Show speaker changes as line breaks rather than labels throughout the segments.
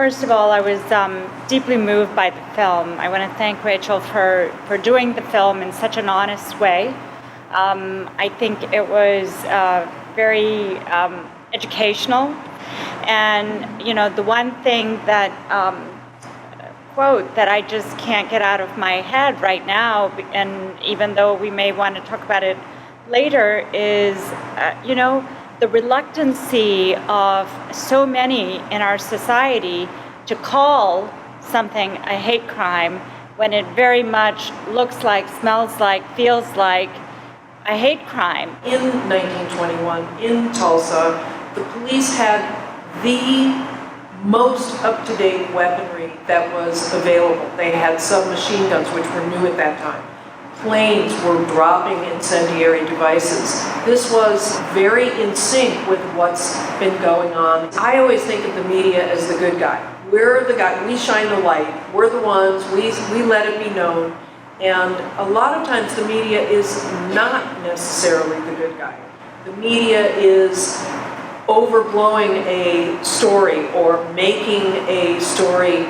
First of all, I was deeply moved by the film. I want to thank Rachel for doing the film in such an honest way. I think it was very educational. And, you know, the one thing that, quote that I just can't get out of my head right now, and even though we may want to talk about it later, is, you know, the reluctancy of so many in our society to call something a hate crime when it very much looks like, smells like, feels like a hate crime.
In 1921, in Tulsa, the police had the most up-to-date weaponry that was available. They had submachine guns, which were new at that time. Planes were dropping incendiary devices. This was very in sync with what's been going on. I always think of the media as the good guy. We're the guy, we shine the light, we're the ones, we let it be known. And a lot of times the media is not necessarily the good guy. The media is overblowing a story or making a story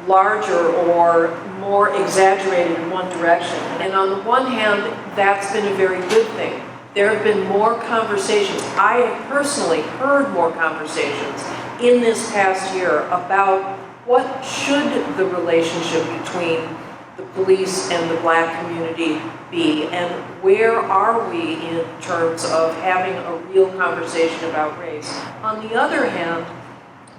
larger or more exaggerated in one direction. And on the one hand, that's been a very good thing. There have been more conversations. I have personally heard more conversations in this past year about what should the relationship between the police and the Black community be, and where are we in terms of having a real conversation about race. On the other hand,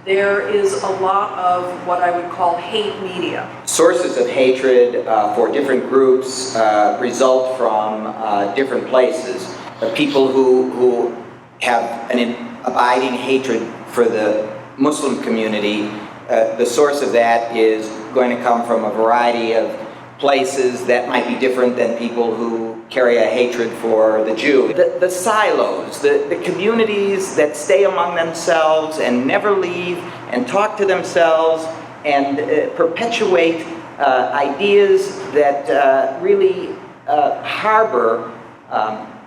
there is a lot of what I would call hate media.
Sources of hatred for different groups result from different places. People who have an abiding hatred for the Muslim community, the source of that is going to come from a variety of places that might be different than people who carry a hatred for the Jew. The silos, the communities that stay among themselves and never leave and talk to themselves and perpetuate ideas that really harbor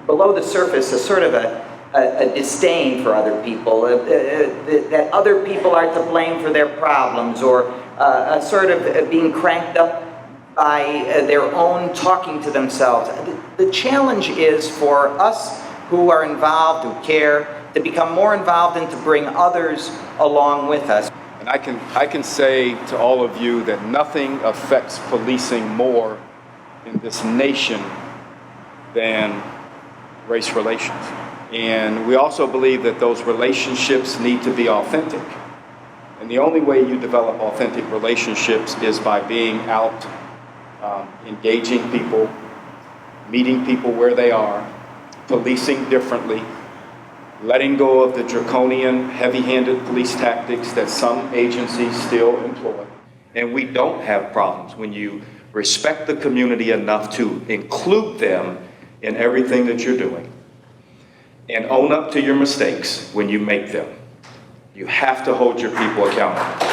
below the surface a sort of a disdain for other people, that other people are to blame for their problems, or a sort of being cranked up by their own talking to themselves. The challenge is for us who are involved, who care, to become more involved and to bring others along with us.
And I can say to all of you that nothing affects policing more in this nation than race relations. And we also believe that those relationships need to be authentic. And the only way you develop authentic relationships is by being out engaging people, meeting people where they are, policing differently, letting go of the draconian, heavy-handed police tactics that some agencies still employ. And we don't have problems when you respect the community enough to include them in everything that you're doing and own up to your mistakes when you make them. You have to hold your people accountable.